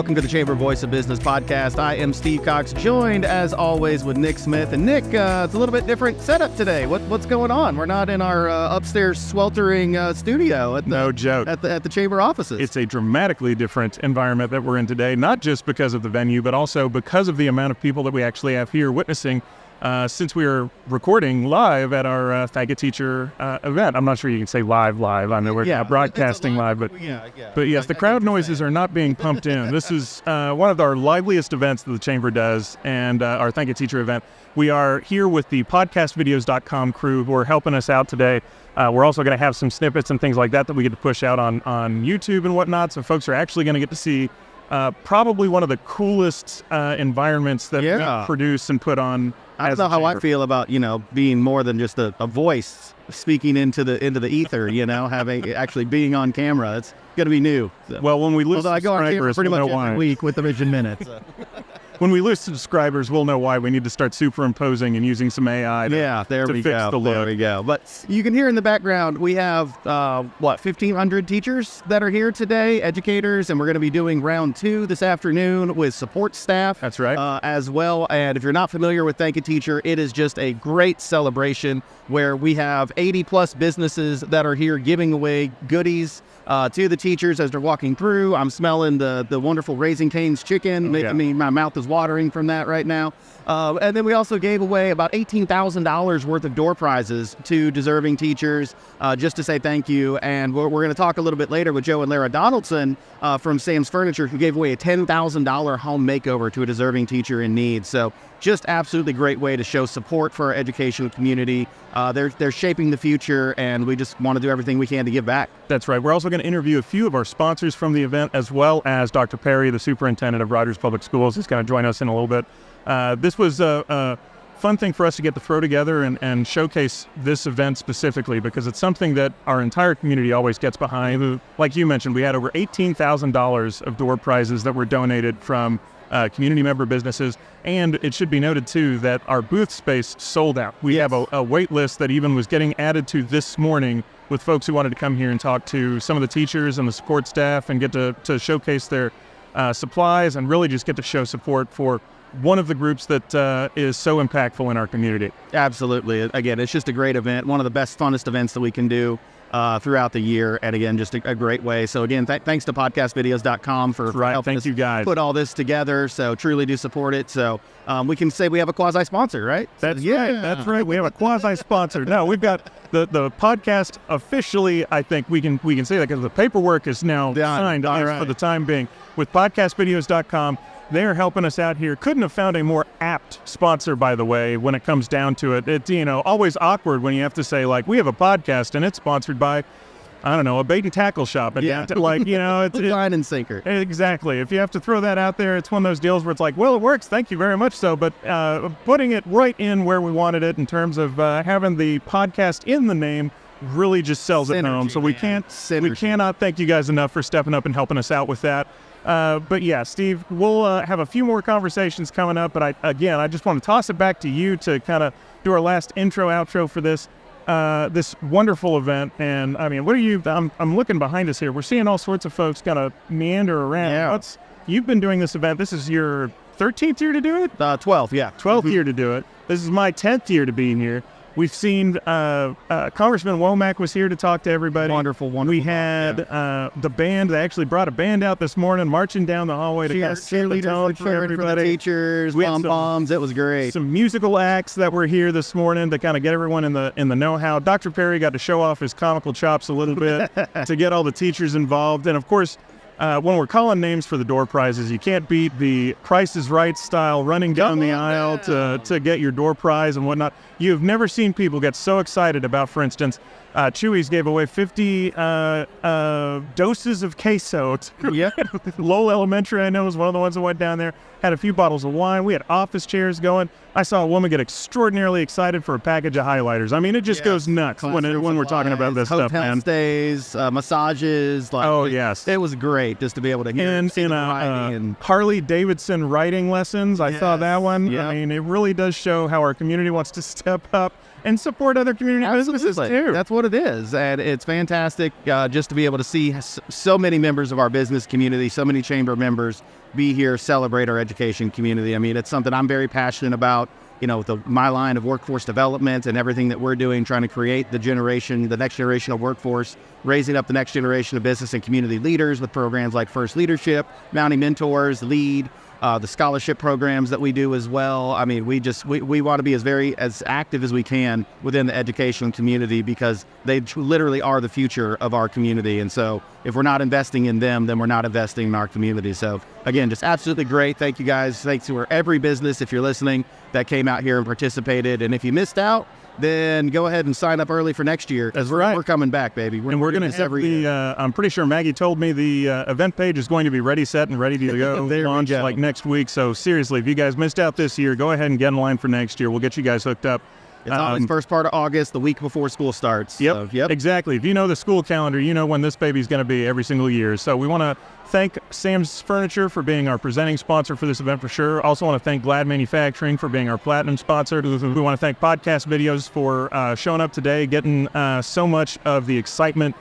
Welcome to the Chamber Voice of Business podcast. I am Steve Cox, joined as always with Nick Smith. And Nick, it's a little bit different setup today. What's going on? We're not in our upstairs sweltering studio at the Chamber offices. It's a dramatically different environment that we're in today, not just because of the venue, but also because of the amount of people that we actually have here witnessing. Since we are recording live at our Thank a Teacher event. I'm not sure you can say live. I know we're not broadcasting live, but yes, the crowd noises are not being pumped in. This is one of our liveliest events that the Chamber does, and our Thank a Teacher event. We are here with the podcastvideos.com crew who are helping us out today. We're also going to have some snippets and things like that we get to push out on YouTube and whatnot, so folks are actually going to get to see probably one of the coolest environments that we produce and put on. I don't know how I feel about, being more than just a voice speaking into the ether, actually being on camera. It's going to be new. So. Well, when we lose I go on camera pretty much every week with the Vision Minutes. So. When we lose subscribers, we'll know why. We need to start superimposing and using some AI to fix the look. There we go. But you can hear in the background, we have, 1,500 teachers that are here today, educators, and we're going to be doing round 2 this afternoon with support staff. That's right. As well. And if you're not familiar with Thank a Teacher, it is just a great celebration where we have 80-plus businesses that are here giving away goodies to the teachers as they're walking through. I'm smelling the wonderful Raising Cane's chicken. I mean, my mouth is watering from that right now. And then we also gave away about $18,000 worth of door prizes to deserving teachers just to say thank you. And we're going to talk a little bit later with Joe and Lara Donaldson from Sam's Furniture, who gave away a $10,000 home makeover to a deserving teacher in need. So just absolutely great way to show support for our educational community. They're shaping the future, and we just want to do everything we can to give back. That's right. We're also going to interview a few of our sponsors from the event, as well as Dr. Perry, the superintendent of Rogers Public Schools, is going to join us in a little bit. This was a fun thing for us to get to throw together and showcase this event specifically, because it's something that our entire community always gets behind. Like you mentioned, we had over $18,000 of door prizes that were donated from community member businesses, and it should be noted too that our booth space sold out. We have a wait list that even was getting added to this morning with folks who wanted to come here and talk to some of the teachers and the support staff and get to showcase their supplies and really just get to show support for one of the groups that is so impactful in our community. Absolutely. Again, it's just a great event, one of the best, funnest events that we can do throughout the year, and again, just a great way. So again, thanks to podcastvideos.com for helping us you guys put all this together. So truly do support it. So we can say we have a quasi-sponsor, right? That's right. We have a quasi-sponsor. No, we've got the podcast officially. I think we can say that because the paperwork is now signed for the time being with podcastvideos.com. They're helping us out here. Couldn't have found a more apt sponsor, by the way, when it comes down to it. It's, always awkward when you have to say, like, we have a podcast and it's sponsored by, I don't know, a bait and tackle shop. And it's line and sinker. Exactly. If you have to throw that out there, it's one of those deals where it's like, well, it works. Thank you very much. So, but putting it right in where we wanted it in terms of having the podcast in the name really just sells it home. So we cannot thank you guys enough for stepping up and helping us out with that. But yeah, Steve, we'll have a few more conversations coming up, but I just want to toss it back to you to kind of do our last outro for this wonderful event. And I mean, I'm looking behind us here. We're seeing all sorts of folks kind of meander around. Yeah. You've been doing this event. This is your 13th year to do it? 12th, yeah. 12th year to do it. This is my 10th year to being here. We've seen Congressman Womack was here to talk to everybody. Wonderful. We had the band. They actually brought a band out this morning, marching down the hallway to kind of set the tone for everybody. Teachers, pom-poms. It was great. Some musical acts that were here this morning to kind of get everyone in the know-how. Dr. Perry got to show off his comical chops a little bit to get all the teachers involved. And of course, when we're calling names for the door prizes, you can't beat the Price is Right style running down the aisle to get your door prize and whatnot. You've never seen people get so excited about, for instance, Chewy's gave away 50 doses of queso. Yeah. Lowell Elementary, I know, was one of the ones that went down there. Had a few bottles of wine. We had office chairs going. I saw a woman get extraordinarily excited for a package of highlighters. I mean, it just goes nuts when we're talking about this stuff, man. Hotel stays, massages. Yes. It was great just to be able to hear and Harley Davidson writing lessons. I saw that one. Yep. I mean, it really does show how our community wants to step up and support other community businesses too. That's what it is. And it's fantastic just to be able to see so many members of our business community, so many chamber members be here, celebrate our education community. I mean, it's something I'm very passionate about, you know, with my line of workforce development and everything that we're doing, trying to create the next generation of workforce, raising up the next generation of business and community leaders with programs like First Leadership, Mounting Mentors, LEAD, the scholarship programs that we do as well. I mean, we want to be as active as we can within the education community, because they literally are the future of our community. And so if we're not investing in them, then we're not investing in our community. So again, just absolutely great. Thank you guys. Thanks to every business, if you're listening, that came out here and participated. And if you missed out, then go ahead and sign up early for next year. That's right. We're coming back, baby. We're going to have I'm pretty sure Maggie told me the event page is going to be ready, set, and ready to go launch like next week. So seriously, if you guys missed out this year, go ahead and get in line for next year. We'll get you guys hooked up. It's always first part of August, the week before school starts. Yep, so, exactly. If you know the school calendar, you know when this baby's going to be every single year. So we want to thank Sam's Furniture for being our presenting sponsor for this event for sure. Also want to thank Glad Manufacturing for being our platinum sponsor. We want to thank Podcast Videos for showing up today, getting so much of the excitement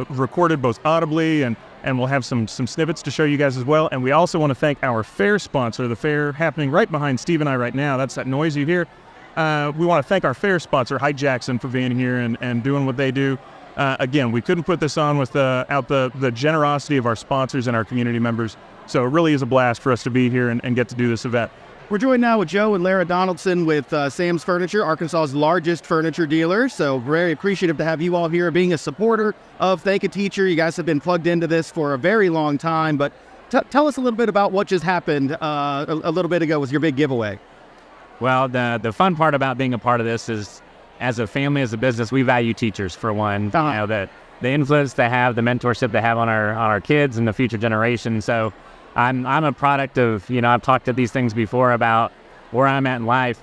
recorded both audibly, and we'll have some snippets to show you guys as well. And we also want to thank our fair sponsor, the fair happening right behind Steve and I right now. That's that noise you hear. We want to thank our fair sponsor, Hyde Jackson, for being here and doing what they do. Again, we couldn't put this on without the generosity of our sponsors and our community members. So it really is a blast for us to be here and get to do this event. We're joined now with Joe and Lara Donaldson with Sam's Furniture, Arkansas's largest furniture dealer. So very appreciative to have you all here, being a supporter of Thank a Teacher. You guys have been plugged into this for a very long time, but tell us a little bit about what just happened a little bit ago with your big giveaway. Well, the fun part about being a part of this is, as a family, as a business, we value teachers for one. You know, the influence they have, the mentorship they have on our kids and the future generation. So I'm a product of, you know, I've talked to these things before about where I'm at in life.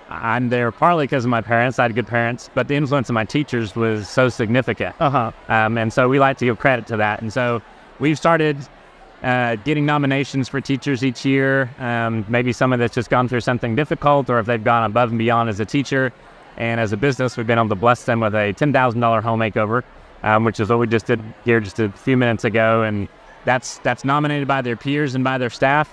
I'm there partly because of my parents. I had good parents, but the influence of my teachers was so significant. And so we like to give credit to that. And so we've started getting nominations for teachers each year. Maybe someone that's just gone through something difficult, or if they've gone above and beyond as a teacher. And as a business, we've been able to bless them with a $10,000 home makeover, which is what we just did here just a few minutes ago. And that's nominated by their peers and by their staff.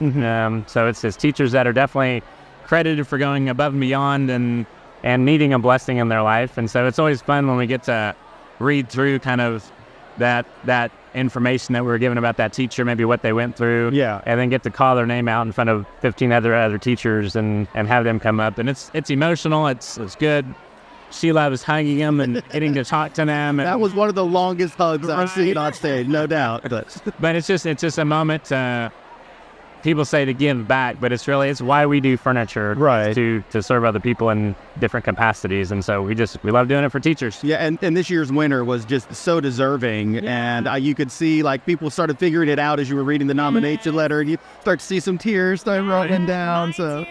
So it's teachers that are definitely credited for going above and beyond and needing a blessing in their life. And so it's always fun when we get to read through kind of that information that we were given about that teacher, maybe what they went through, and then get to call their name out in front of 15 other teachers and have them come up. And it's emotional. It's good. She loves hugging them and getting to talk to them. That was one of the longest hugs I've seen on stage, no doubt. But it's just a moment. People say to give back, but it's why we do furniture, right? To serve other people in different capacities, and so we love doing it for teachers. Yeah, and this year's winner was just so deserving, and you could see like people started figuring it out as you were reading the nomination letter, and you start to see some tears start rolling down. So,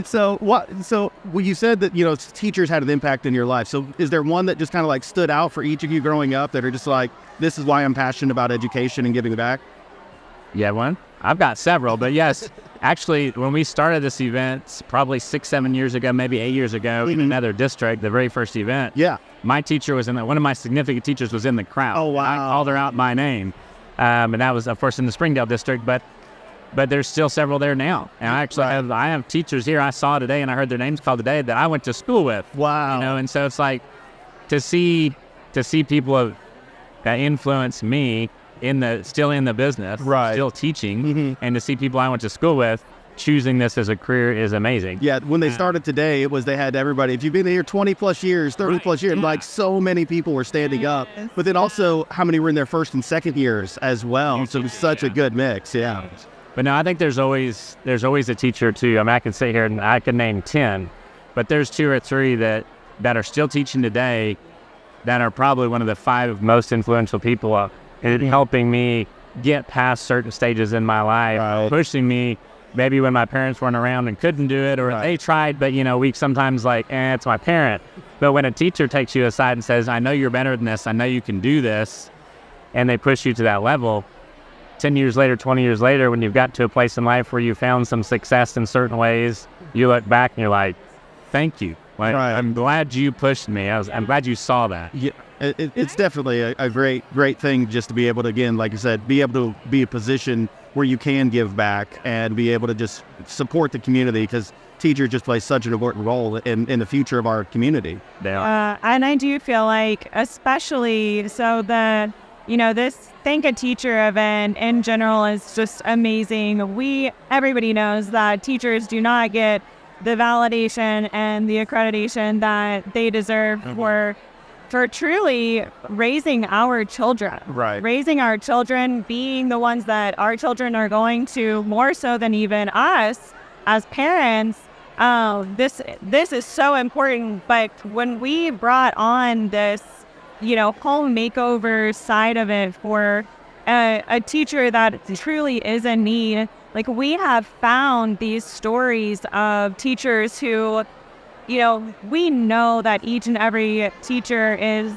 So you said that, you know, teachers had an impact in your life. So is there one that just kind of like stood out for each of you growing up that are just like, this is why I'm passionate about education and giving back? Yeah, one. I've got several, but yes, actually, when we started this event, probably 6-7 years ago, maybe 8 years ago, in another district, the very first event, my teacher was one of my significant teachers was in the crowd. Oh, wow. I called her out by name, and that was, of course, in the Springdale district, but there's still several there now. And I have teachers here I saw today, and I heard their names called today that I went to school with. Wow. You know, and so it's like to see people that influence me still in the business, still teaching, and to see people I went to school with choosing this as a career is amazing. Yeah, when they started today, they had everybody. If you've been here 20 plus years, 30 plus years, like so many people were standing up. But then also how many were in their first and second years as well. So it was such a good mix. Yeah. But no, I think there's always a teacher too. I mean, I can sit here and I can name 10, but there's 2 or 3 that are still teaching today that are probably one of the 5 most influential people in helping me get past certain stages in my life, pushing me maybe when my parents weren't around and couldn't do it, or they tried, but you know, we sometimes like, it's my parent. But when a teacher takes you aside and says, I know you're better than this, I know you can do this, and they push you to that level, 10 years later, 20 years later, when you've got to a place in life where you found some success in certain ways, you look back and you're like, thank you. Like, Right. I'm glad you pushed me. I'm glad you saw that. Yeah, it's definitely a great thing just to be able to, again, like you said, be able to be a position where you can give back and be able to just support the community, because teachers just play such an important role in the future of our community. They are. And I do feel like, especially so this Thank a Teacher event in general is just amazing. Everybody knows that teachers do not get the validation and the accreditation that they deserve for truly raising our children. Right. Raising our children, being the ones that our children are going to, more so than even us as parents. This is so important. But when we brought on this, home makeover side of it for a teacher that truly is in need, like, we have found these stories of teachers who, we know that each and every teacher is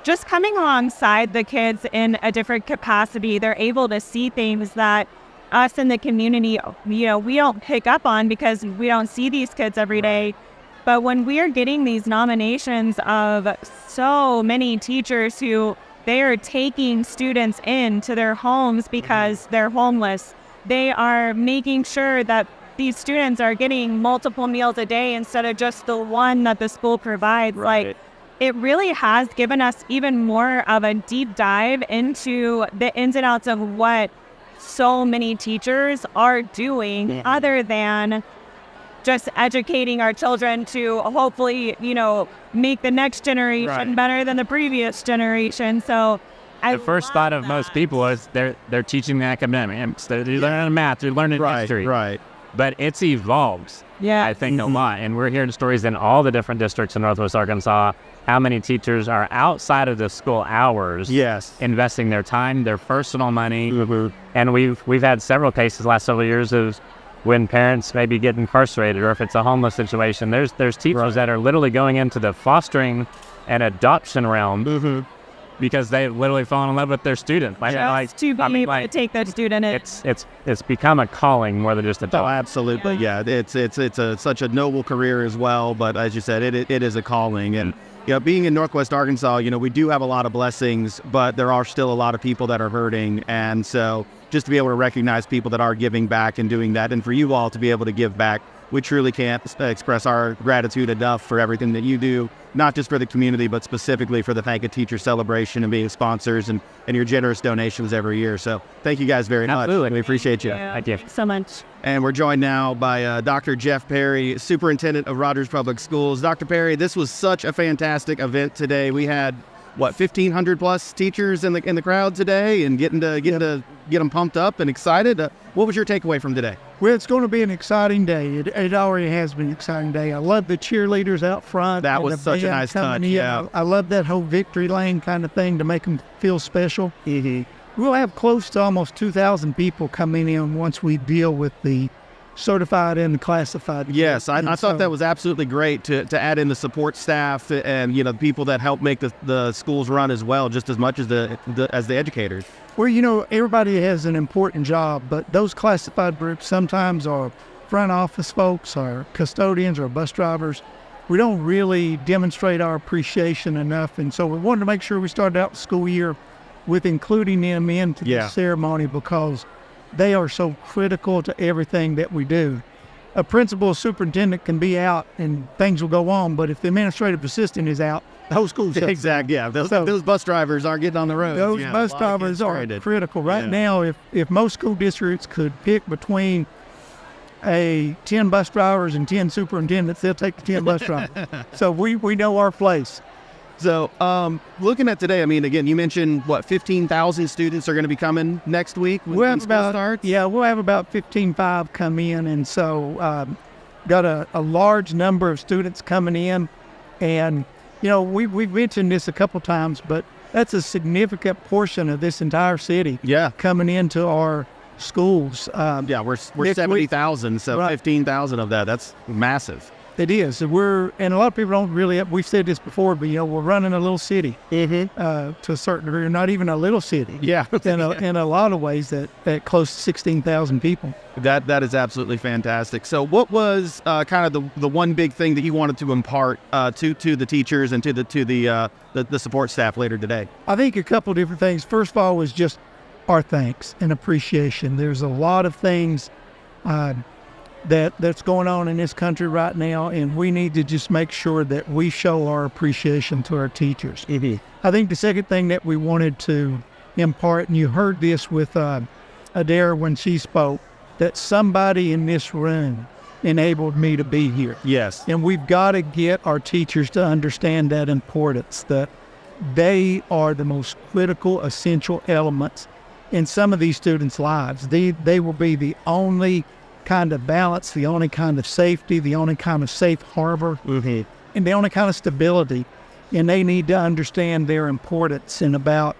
just coming alongside the kids in a different capacity. They're able to see things that us in the community, we don't pick up on because we don't see these kids every day. But when we're getting these nominations of so many teachers who they are taking students into their homes because they're homeless, they are making sure that these students are getting multiple meals a day instead of just the one that the school provides. Right. Like, it really has given us even more of a deep dive into the ins and outs of what so many teachers are doing, other than just educating our children to hopefully, make the next generation better than the previous generation. So The first thought of most people is they're teaching the academics. They're learning math. They're learning history. Right. But it's evolved, I think, a lot. And we're hearing stories in all the different districts in Northwest Arkansas, how many teachers are outside of the school hours, investing their time, their personal money. And we've had several cases last several years of when parents maybe get incarcerated, or if it's a homeless situation. There's teachers that are literally going into the fostering and adoption realm because they literally fall in love with their student. To take that student in. It's become a calling more than just a job. Oh, absolutely. Yeah. It's such a noble career as well. But as you said, it is a calling. And being in Northwest Arkansas, we do have a lot of blessings, but there are still a lot of people that are hurting. And so just to be able to recognize people that are giving back and doing that, and for you all to be able to give back, we truly can't express our gratitude enough for everything that you do, not just for the community, but specifically for the Thank a Teacher celebration and being sponsors and your generous donations every year. So thank you guys very much. Absolutely. We appreciate you. Yeah. Thank you. So much. And we're joined now by Dr. Jeff Perry, Superintendent of Rogers Public Schools. Dr. Perry, this was such a fantastic event today. We had 1,500 plus teachers in the crowd today, and getting to get them pumped up and excited. What was your takeaway from today? Well, it's going to be an exciting day. It already has been an exciting day. I love the cheerleaders out front. That was such a nice touch. Yeah, I love that whole victory lane kind of thing to make them feel special. We'll have close to almost 2,000 people coming in once we deal with the certified and the classified. Yes, I thought that was absolutely great to add in the support staff and the people that help make the schools run as well, just as much as the educators. Well, everybody has an important job, but those classified groups sometimes are front office folks or custodians or bus drivers. We don't really demonstrate our appreciation enough, and so we wanted to make sure we started out the school year with including them into the ceremony, because they are so critical to everything that we do. A principal, superintendent can be out and things will go on, but if the administrative assistant is out, the whole school shuts down. Exactly. Yeah, those bus drivers aren't getting on the road. Those bus drivers are critical. Right now, if most school districts could pick between 10 bus drivers and 10 superintendents, they'll take the 10 bus drivers. So we know our place. So looking at today, I mean, again, you mentioned 15,000 students are going to be coming next week when school starts? Yeah, we'll have about 15,500 come in, and so got a large number of students coming in. And we've mentioned this a couple times, but that's a significant portion of this entire city coming into our schools. We're 70,000, so 15,000 of that's massive. It is. And a lot of people don't really, we've said this before, but, we're running a little city to a certain degree, not even a little city. Yeah. in a lot of ways that close to 16,000 people. That is absolutely fantastic. So what was kind of the one big thing that you wanted to impart to the teachers and to the support staff later today? I think a couple different things. First of all was just our thanks and appreciation. There's a lot of things that's going on in this country right now, and we need to just make sure that we show our appreciation to our teachers. I think the second thing that we wanted to impart, and you heard this with Adair when she spoke, that somebody in this room enabled me to be here. Yes. And we've got to get our teachers to understand that importance, that they are the most critical, essential elements in some of these students' lives. They will be the only kind of balance, the only kind of safety, the only kind of safe harbor, and the only kind of stability. And they need to understand their importance and about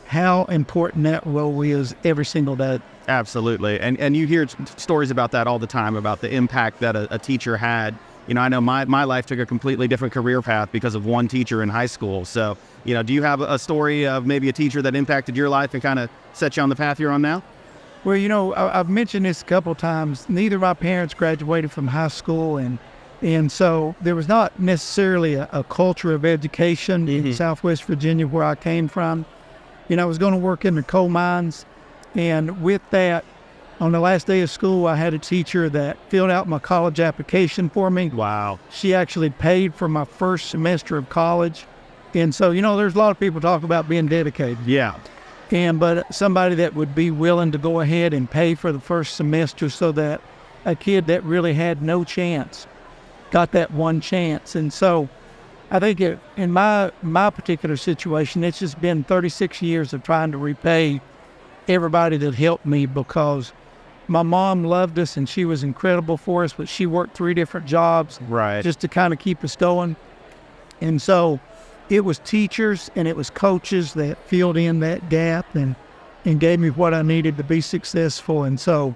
how important that role is every single day. Absolutely. And you hear stories about that all the time, about the impact that a teacher had. I know my life took a completely different career path because of one teacher in high school. So, do you have a story of maybe a teacher that impacted your life and kind of set you on the path you're on now? Well, I've mentioned this a couple of times. Neither of my parents graduated from high school, and so there was not necessarily a culture of education in Southwest Virginia where I came from. I was going to work in the coal mines, and with that, on the last day of school, I had a teacher that filled out my college application for me. Wow. She actually paid for my first semester of college. And so, there's a lot of people talk about being dedicated. Yeah. But somebody that would be willing to go ahead and pay for the first semester so that a kid that really had no chance got that one chance. And so I think in my particular situation, it's just been 36 years of trying to repay everybody that helped me, because my mom loved us and she was incredible for us, but she worked 3 different jobs just to kind of keep us going. And so it was teachers and it was coaches that filled in that gap and gave me what I needed to be successful. And so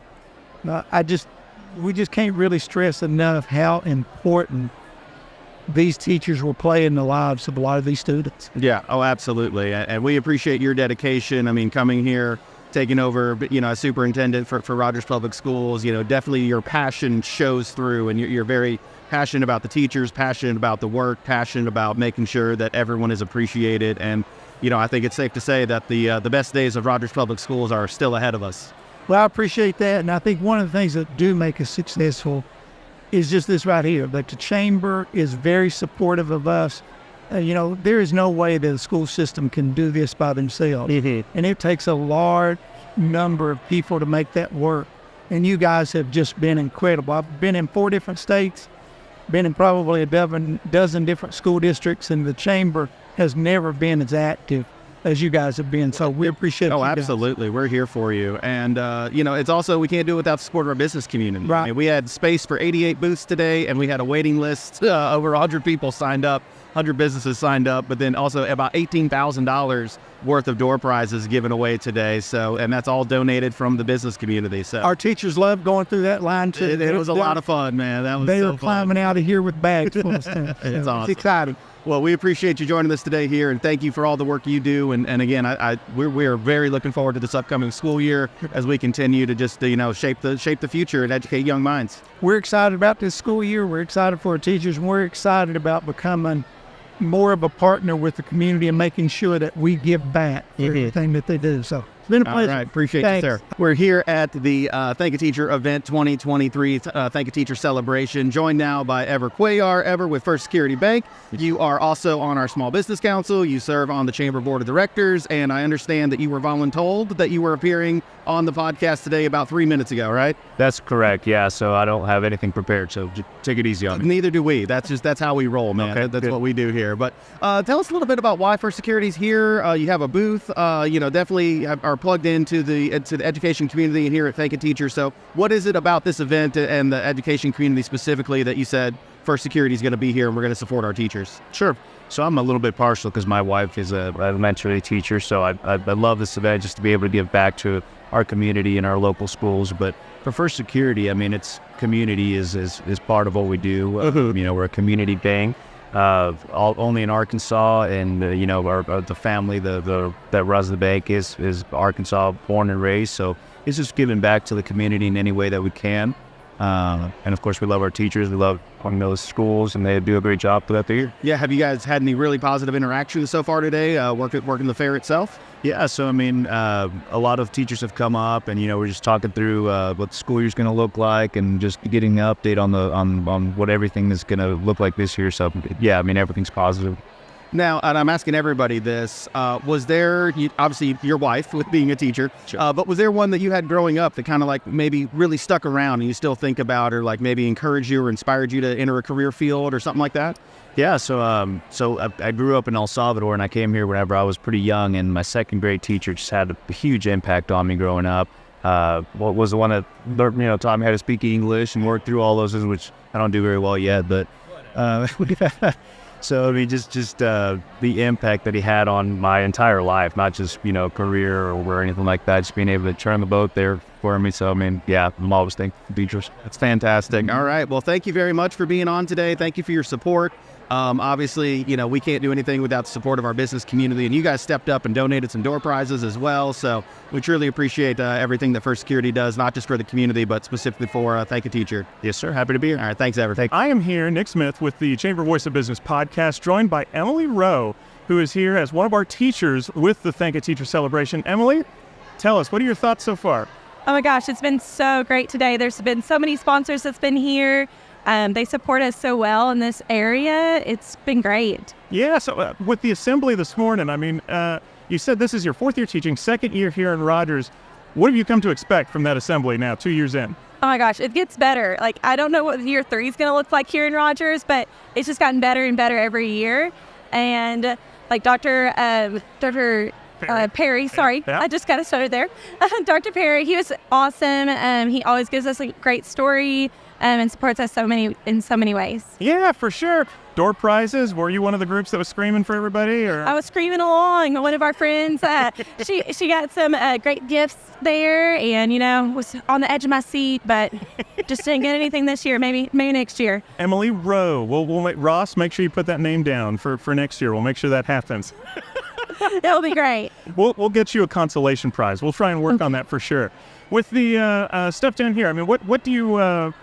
we just can't really stress enough how important these teachers will play in the lives of a lot of these students. Yeah. Oh, absolutely. And we appreciate your dedication. I mean, coming here, taking over, as superintendent for Rogers Public Schools, definitely your passion shows through, and you're very passionate about the teachers, passionate about the work, passionate about making sure that everyone is appreciated. And, I think it's safe to say that the best days of Rogers Public Schools are still ahead of us. Well, I appreciate that. And I think one of the things that do make us successful is just this right here, that the chamber is very supportive of us. There is no way that the school system can do this by themselves. And it takes a large number of people to make that work. And you guys have just been incredible. I've been in 4 different states, been in probably a dozen different school districts, and the chamber has never been as active as you guys have been. So we appreciate it. Oh, absolutely. We're here for you. And, it's also, we can't do it without the support of our business community. Right. I mean, we had space for 88 booths today, and we had a waiting list. Over 100 people signed up, 100 businesses signed up, but then also about $18,000 worth of door prizes given away today. So, and that's all donated from the business community. So our teachers love going through that line too. It was a lot of fun, man. They were climbing out of here with bags full of stuff. It's awesome. It's exciting. Well, we appreciate you joining us today here, and thank you for all the work you do. And again, we're very looking forward to this upcoming school year as we continue to just shape the future and educate young minds. We're excited about this school year. We're excited for our teachers, and we're excited about becoming more of a partner with the community and making sure that we give back for everything that they do. So it's been a pleasure. All right, appreciate Thanks. you, sir. We're here at the Thank a Teacher event 2023 Thank a Teacher celebration, joined now by Ever Cuellar. Ever with First Security Bank. You are also on our Small Business Council. You serve on the Chamber Board of Directors, and I understand that you were voluntold that you were appearing on the podcast today about 3 minutes ago, right? That's correct. Yeah. So I don't have anything prepared. So just take it easy on me. Neither do we. That's how we roll, man. Okay, That's good. what we do here. But tell us a little bit about why First Security's here. You have a booth. Definitely are plugged into the education community and here at Thank a Teacher. So what is it about this event and the education community specifically that you said First Security is going to be here and we're going to support our teachers? Sure. So I'm a little bit partial because my wife is an elementary teacher. So I love this event just to be able to give back to our community and our local schools. But for First Security, I mean, it's community is part of what we do. We're a community bank, only in Arkansas, and the family that runs the bank is Arkansas born and raised. So it's just giving back to the community in any way that we can. And of course, we love our teachers. We love those schools, and they do a great job throughout the year. Yeah, have you guys had any really positive interactions so far today, working the fair itself? Yeah, so I mean, a lot of teachers have come up, and we're just talking through what the school year's going to look like, and just getting an update on what everything is going to look like this year. So yeah, I mean, everything's positive. Now, and I'm asking everybody this, was there, obviously your wife with being a teacher, but was there one that you had growing up that kind of like maybe really stuck around and you still think about, or like maybe encouraged you or inspired you to enter a career field or something like that? Yeah, so I grew up in El Salvador, and I came here whenever I was pretty young, and my second grade teacher just had a huge impact on me growing up. What was the one that taught me how to speak English and work through all those, which I don't do very well yet, but so I mean, just the impact that he had on my entire life, not just career or anything like that, just being able to turn the boat there for me. So I mean, yeah, I'm always thankful for teachers. That's fantastic. All right, well, thank you very much for being on today. Thank you for your support. Obviously, we can't do anything without the support of our business community, and you guys stepped up and donated some door prizes as well. So we truly appreciate everything that First Security does, not just for the community, but specifically for Thank a Teacher. Yes, sir. Happy to be here. All right. Thanks, everyone. I am here, Nick Smith, with the Chamber Voice of Business podcast, joined by Emily Rowe, who is here as one of our teachers with the Thank a Teacher celebration. Emily, tell us, what are your thoughts so far? Oh my gosh, it's been so great today. There's been so many sponsors that's been here. They support us so well in this area. It's been great. Yeah, so with the assembly this morning, I mean, you said this is your fourth year teaching, second year here in Rogers. What have you come to expect from that assembly now, 2 years in? Oh my gosh, it gets better. Like, I don't know what year 3 is going to look like here in Rogers, but it's just gotten better and better every year. And like Dr. Perry, sorry, yeah. I just got started there. Dr. Perry, he was awesome. He always gives us a great story. And supports us in so many ways. Yeah, for sure. Door prizes. Were you one of the groups that was screaming for everybody? Or I was screaming along. One of our friends, she got some great gifts there, and was on the edge of my seat, but just didn't get anything this year. Maybe next year. Emily Rowe. We'll make Ross make sure you put that name down for next year. We'll make sure that happens. That'll be great. We'll get you a consolation prize. We'll try and work on that for sure. With the stuff down here, I mean, what do you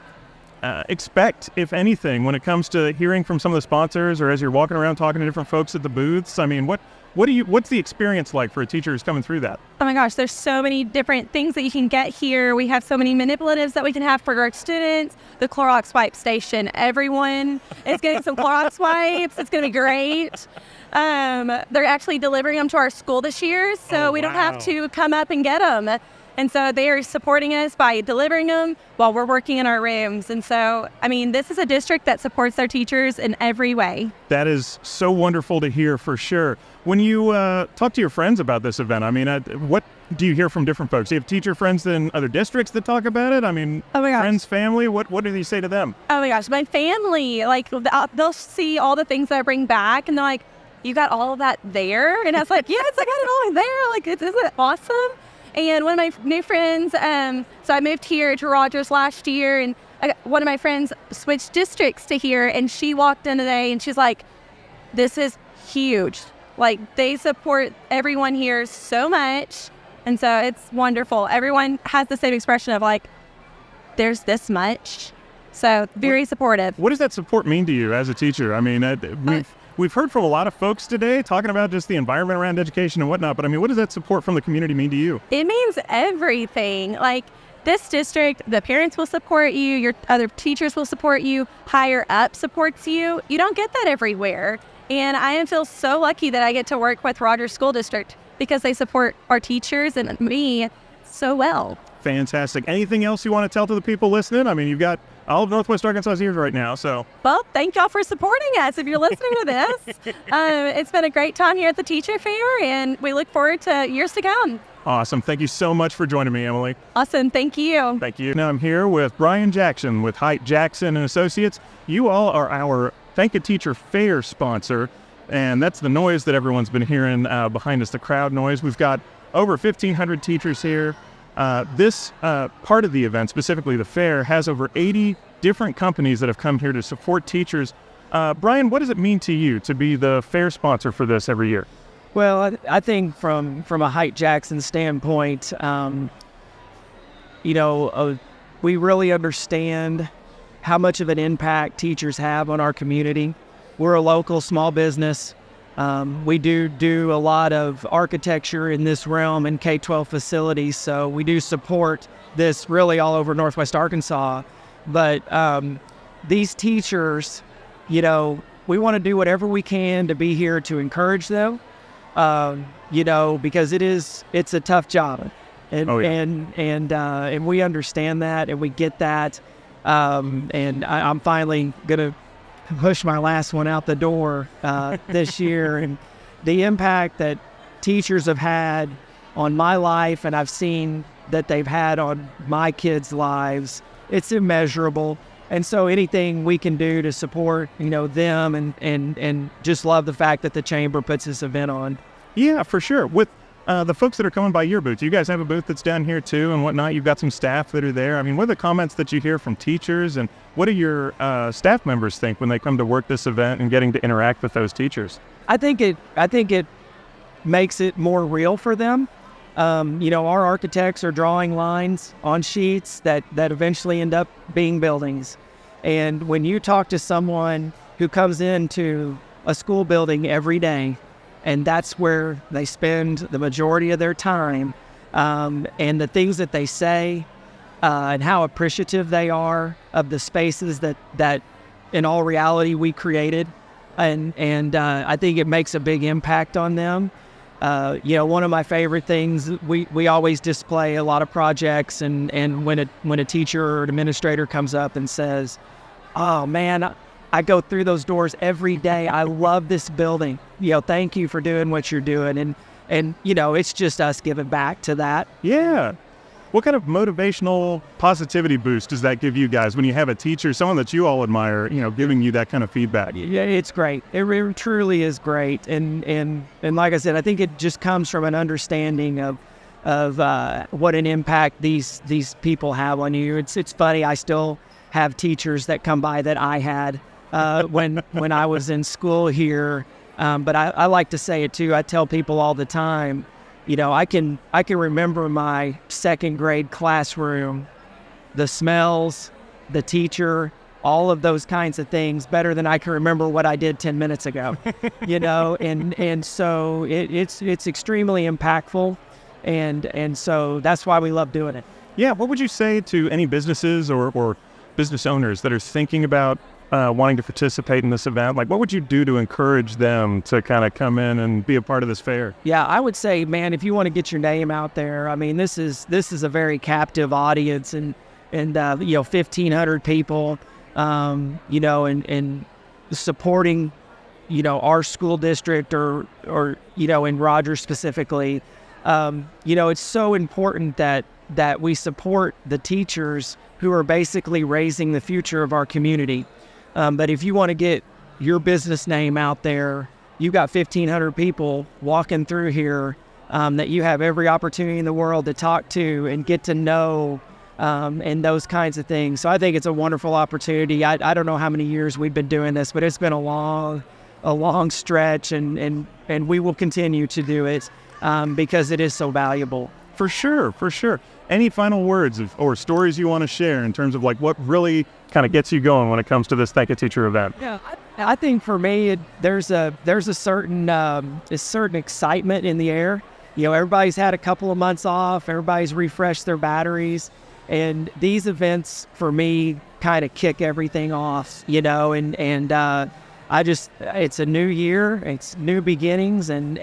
expect, if anything, when it comes to hearing from some of the sponsors, or as you're walking around talking to different folks at the booths? I mean, what's the experience like for a teacher who's coming through that? Oh my gosh, there's so many different things that you can get here. We have so many manipulatives that we can have for our students. The Clorox wipe station, everyone is getting some Clorox wipes. It's going to be great. They're actually delivering them to our school this year, so we don't have to come up and get them. And so they are supporting us by delivering them while we're working in our rooms. And so, I mean, this is a district that supports their teachers in every way. That is so wonderful to hear, for sure. When you talk to your friends about this event, I mean, what do you hear from different folks? Do you have teacher friends in other districts that talk about it? I mean, friends, family, what do you say to them? Oh my gosh, my family, like, they'll see all the things that I bring back, and they're like, you got all of that there? And I was like, yes, I got it all there. Like, isn't it awesome? And one of my new friends, so I moved here to Rogers last year, and one of my friends switched districts to here, and she walked in today, and she's like, this is huge. Like, they support everyone here so much, and so it's wonderful. Everyone has the same expression of, like, there's this much. So, very supportive. What does that support mean to you as a teacher? I mean, we've heard from a lot of folks today talking about just the environment around education and whatnot, but I mean, what does that support from the community mean to you? It means everything. Like, this district, the parents will support you, your other teachers will support you, higher up supports you. You don't get that everywhere. And I feel so lucky that I get to work with Rogers School District because they support our teachers and me so well. Fantastic. Anything else you want to tell to the people listening? I mean, you've got all of Northwest Arkansas's ears right now, so. Well, thank y'all for supporting us if you're listening to this. It's been a great time here at the Teacher Fair, and we look forward to years to come. Awesome. Thank you so much for joining me, Emily. Awesome. Thank you. Thank you. Now I'm here with Brian Jackson with Height Jackson and Associates. You all are our Thank a Teacher Fair sponsor, and that's the noise that everyone's been hearing behind us, the crowd noise. We've got over 1,500 teachers here. This part of the event, specifically the fair, has over 80 different companies that have come here to support teachers. Brian, what does it mean to you to be the fair sponsor for this every year? Well, I think from a Hite Jackson standpoint, we really understand how much of an impact teachers have on our community. We're a local small business. We do a lot of architecture in this realm and K-12 facilities, so we do support this really all over Northwest Arkansas. But these teachers, we want to do whatever we can to be here to encourage them, because it's a tough job. And we understand that, and we get that. And I'm finally gonna push my last one out the door this year, and the impact that teachers have had on my life, and I've seen that they've had on my kids' lives, it's immeasurable. And so anything we can do to support, them and just love the fact that the Chamber puts this event on. Yeah, for sure. With the folks that are coming by your booth, you guys have a booth that's down here too and whatnot. You've got some staff that are there. I mean, what are the comments that you hear from teachers, and what do your staff members think when they come to work this event and getting to interact with those teachers? I think it makes it more real for them. Our architects are drawing lines on sheets that eventually end up being buildings. And when you talk to someone who comes into a school building every day, and that's where they spend the majority of their time, and the things that they say, and how appreciative they are of the spaces that in all reality we created, and I think it makes a big impact on them. One of my favorite things, we always display a lot of projects, and when a teacher or an administrator comes up and says, "Oh man, I go through those doors every day. I love this building. Thank you for doing what you're doing." And it's just us giving back to that. Yeah. What kind of motivational positivity boost does that give you guys when you have a teacher, someone that you all admire, giving you that kind of feedback? Yeah, it's great. It truly is great. And like I said, I think it just comes from an understanding of what an impact these people have on you. It's funny. I still have teachers that come by that I had when I was in school here. But I like to say it too. I tell people all the time, I can remember my second grade classroom, the smells, the teacher, all of those kinds of things better than I can remember what I did 10 minutes ago, and so it's extremely impactful. And so that's why we love doing it. Yeah. What would you say to any businesses or business owners that are thinking about wanting to participate in this event? Like, what would you do to encourage them to kind of come in and be a part of this fair? Yeah, I would say, man, if you want to get your name out there, I mean, this is a very captive audience, and 1,500 people, and supporting, our school district or in Rogers specifically. It's so important that we support the teachers who are basically raising the future of our community. But if you want to get your business name out there, you've got 1,500 people walking through here that you have every opportunity in the world to talk to and get to know, and those kinds of things. So I think it's a wonderful opportunity. I don't know how many years we've been doing this, but it's been a long stretch, and we will continue to do it because it is so valuable. For sure. Any final words or stories you want to share in terms of like what really kind of gets you going when it comes to this Thank a Teacher event? Yeah, I think for me, there's a certain excitement in the air. Everybody's had a couple of months off. Everybody's refreshed their batteries, and these events for me kind of kick everything off. It's a new year. It's new beginnings, and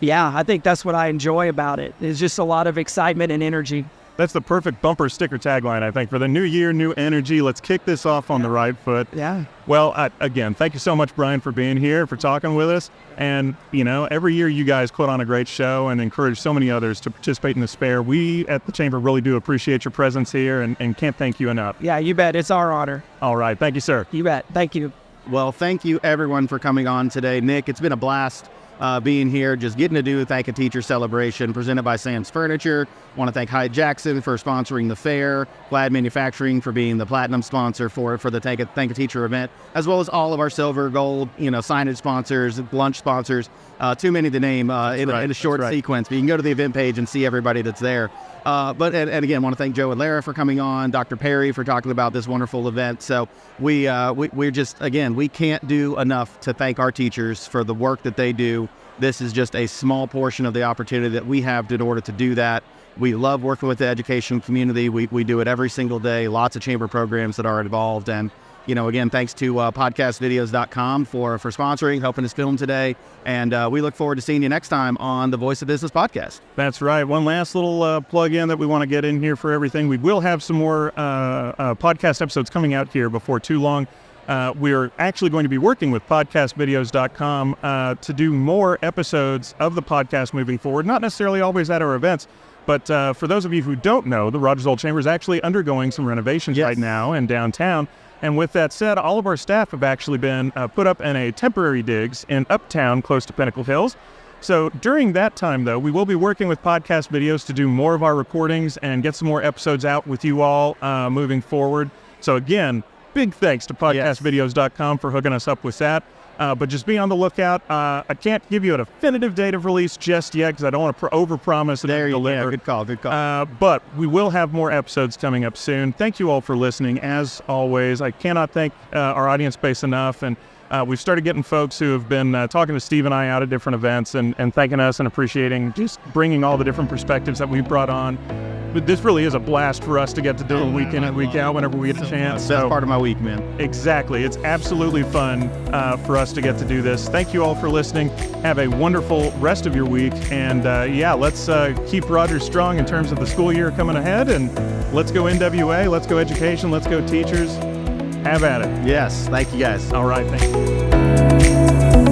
yeah, I think that's what I enjoy about it. It's just a lot of excitement and energy. That's the perfect bumper sticker tagline, I think, for the new year, new energy. Let's kick this off on the right foot. Yeah. Well, again, thank you so much, Brian, for being here, for talking with us. And, every year you guys put on a great show and encourage so many others to participate in this fair. We at the Chamber really do appreciate your presence here and can't thank you enough. Yeah, you bet. It's our honor. All right. Thank you, sir. You bet. Thank you. Well, thank you everyone for coming on today. Nick, it's been a blast. being here, just getting to do a Thank a Teacher celebration presented by Sam's Furniture. Want to thank Hyde Jackson for sponsoring the fair, Glad Manufacturing for being the platinum sponsor for the Thank a Teacher event, as well as all of our silver, gold, signage sponsors, lunch sponsors. Too many to name in a short sequence, but you can go to the event page and see everybody that's there. But again, want to thank Joe and Lara for coming on, Dr. Perry for talking about this wonderful event. So we're just, again, we can't do enough to thank our teachers for the work that they do. This is just a small portion of the opportunity that we have in order to do that. We love working with the education community. We do it every single day. Lots of chamber programs that are involved. And, again, thanks to podcastvideos.com for sponsoring, helping us film today. And we look forward to seeing you next time on the Voice of Business podcast. That's right. One last little plug in that we want to get in here for everything. We will have some more podcast episodes coming out here before too long. We're actually going to be working with podcastvideos.com to do more episodes of the podcast moving forward, not necessarily always at our events. But for those of you who don't know, the Rogers Old Chamber is actually undergoing some renovations right now in downtown. And with that said, all of our staff have actually been put up in a temporary digs in Uptown close to Pinnacle Hills. So during that time, though, we will be working with Podcast Videos to do more of our recordings and get some more episodes out with you all moving forward. So again, big thanks to podcastvideos.com for hooking us up with that. But just be on the lookout. I can't give you a definitive date of release just yet because I don't want to overpromise. There you go. Good call. But we will have more episodes coming up soon. Thank you all for listening. As always, I cannot thank our audience base enough. And we've started getting folks who have been talking to Steve and I out at different events and thanking us and appreciating just bringing all the different perspectives that we've brought on. But this really is a blast for us to get to do it week in and week out whenever we get a chance. That's part of my week, man. Exactly. It's absolutely fun for us to get to do this. Thank you all for listening. Have a wonderful rest of your week. And let's keep Rogers strong in terms of the school year coming ahead. And let's go NWA. Let's go education. Let's go teachers. Have at it. Yes. Thank you, guys. All right. Thank you.